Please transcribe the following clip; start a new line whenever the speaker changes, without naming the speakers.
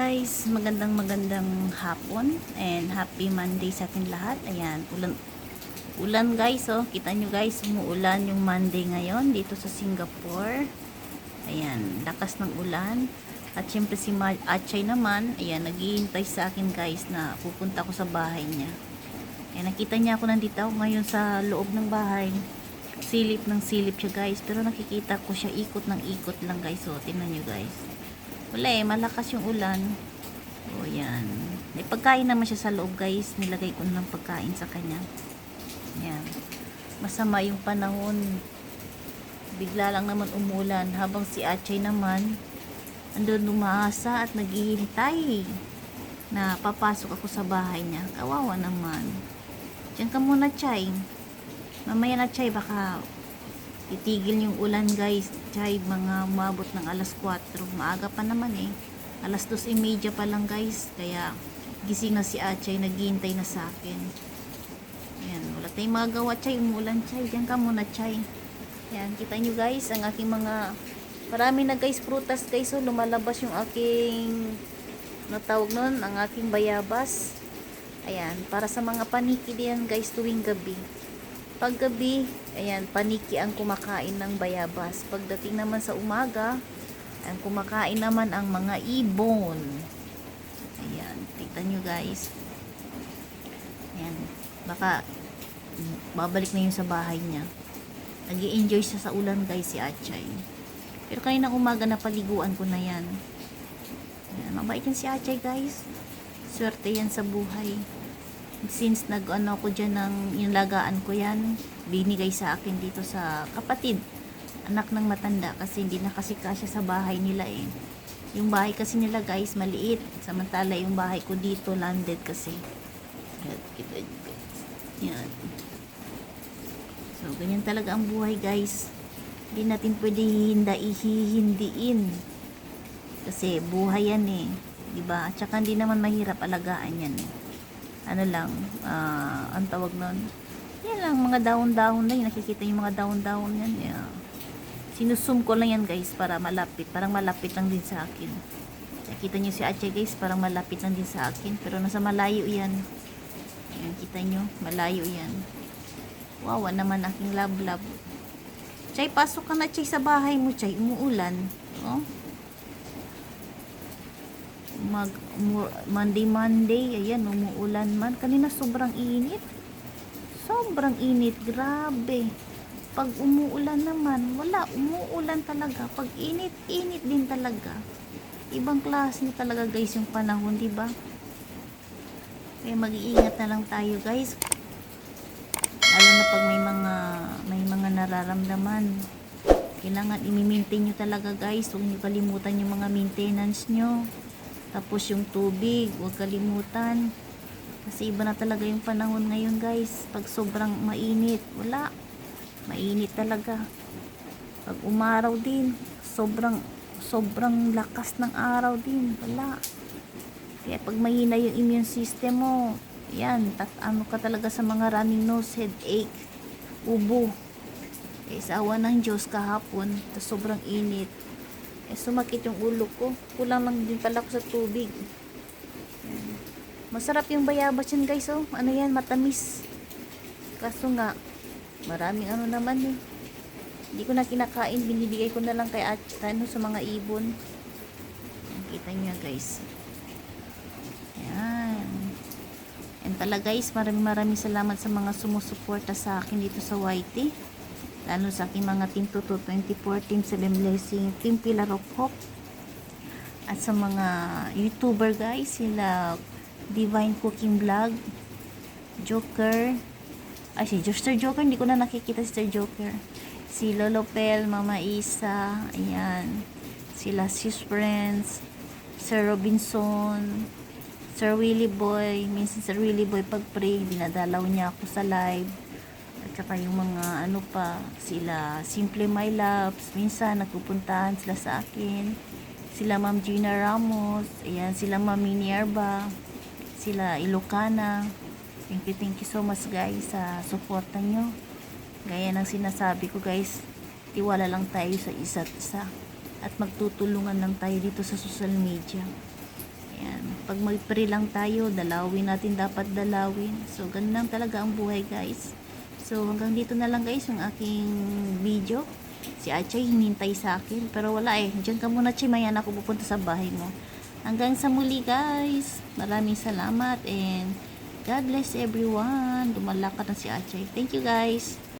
guys, magandang hapon and happy Monday sa ating lahat. Ayan, ulan guys, oh. Kita nyo guys, umuulan yung Monday ngayon dito sa Singapore. Ayan, lakas ng ulan. At syempre si Achay naman, ayan, naghihintay sa akin guys na pupunta ko sa bahay niya. Ayan, nakita niya ako, nandito ako ngayon sa loob ng bahay. Silip ng silip siya guys, pero nakikita ko siya ikot ng ikot lang guys. So, tingnan nyo guys. Wala malakas yung ulan. O yan. May pagkain naman siya sa loob guys. Nilagay ko ng pagkain sa kanya. Yan. Masama yung panahon. Bigla lang naman umulan. Habang si Achay naman, andun umaasa at naghihintay na papasok ako sa bahay niya. Kawawa naman. Diyan ka muna, Chay. Mamaya na, Chay, baka titigil yung ulan guys. Chay, mga umabot ng alas 4. Maaga pa naman alas 2:30 pa lang guys. Kaya gising na si Achay, naghihintay na sa akin. Ayan, wala tayong magawa, Chay. Umulan, Chay. Diyan ka muna, Chay. Ayan, kita nyo guys, ang aking mga marami na guys, prutas guys. So, lumalabas yung aking natawag nun, ang aking bayabas. Ayan, para sa mga paniki diyan guys tuwing gabi. Paggabi, ayan, paniki ang kumakain ng bayabas. Pagdating naman sa umaga, ang kumakain naman ang mga ibon. Ayan, tignan nyo guys. Ayan, baka babalik na yun sa bahay niya. Nag-i-enjoy siya sa ulan guys si Achay. Pero kaninang umaga na paliguan ko na yan. Ayan, mabait yan si Achay guys. Swerte yan sa buhay. Since nag-ano ko dyan ng inalagaan ko yan, binigay sa akin dito sa kapatid, anak ng matanda, kasi hindi na kasi kasya sa bahay nila yung bahay kasi nila guys maliit, samantala yung bahay ko dito landed kasi. Kita nyo guys, yan. So ganyan talaga ang buhay guys, hindi natin pwede hihindiin kasi buhay yan diba? At saka hindi naman mahirap alagaan yan ano lang, ang tawag nun, yan lang, mga dahon-dahon na yun. Nakikita yung mga dahon-dahon yan. Yeah. Sinusum ko lang yan guys para malapit, parang malapit lang din sa akin. Nakita nyo si Achay guys, parang malapit lang din sa akin, pero nasa malayo yan. Ayan, kita nyo, malayo yan. Wawa naman aking lab-lab. Chay, pasok ka na, Chay, sa bahay mo, Chay, umuulan. Oh, Monday, ayan, umuulan man. Kanina sobrang init, grabe. Pag umuulan naman, wala, umuulan talaga. Pag init din talaga. Ibang klase na talaga guys yung panahon, diba? Kaya mag-iingat na lang tayo guys, lalo na pag may mga nararamdaman. Kailangan i-maintain nyo talaga guys. Huwag nyo kalimutan yung mga maintenance nyo. Tapos yung tubig, huwag kalimutan. Kasi iba na talaga yung panahon ngayon guys. Pag sobrang mainit, wala. Mainit talaga. Pag umaraw din, sobrang lakas ng araw din, wala. Kaya pag mahina yung immune system mo, yan, ano ka talaga sa mga running nose, headache, ubo. Kaya sa awa ng Diyos kahapon, sobrang init. Sumakit yung ulo ko. Kulang lang din pala ako sa tubig. Masarap yung bayabas yan guys. Oh. Ano yan, matamis. Kaso nga, maraming ano naman hindi ko na kinakain. Binibigay ko na lang kay Achay sa mga ibon. Kita nyo guys. Yan. And pala guys, maraming salamat sa mga sumusuporta sa akin dito sa YT. Lalo sa aking mga Team Tuto 24, Team 7 Blessing, Team Pillar of Hope, at sa mga YouTuber guys, sila Divine Cooking Vlog, Joker, si Sir Joker, hindi ko na nakikita si Sir Joker, si Lolo Pel, Mama Isa, ayan, sila Sis Friends, Sir Robinson, Sir Willie Boy. Minsan Sir Willie Boy pag pray, dinadalaw niya ako sa live. At saka yung mga ano pa, sila Simple My Loves, minsan nagpupuntahan sila sa akin. Sila Ma'am Gina Ramos, ayan, sila Ma'am Minerva, sila Ilocana. Thank you so much guys sa suporta nyo. Gaya ng sinasabi ko guys, tiwala lang tayo sa isa't isa at magtutulungan lang tayo dito sa social media. Ayan. Pag mag-pray lang tayo, dalawin natin dapat dalawin. So, ganun lang talaga ang buhay guys. So, hanggang dito na lang guys yung aking video. Si Achay hinintay sa akin. Pero wala eh. Diyan ka muna, Chay. Mayan ako pupunta sa bahay mo. Hanggang sa muli guys. Maraming salamat and God bless everyone. Dumalakad na si Achay. Thank you guys.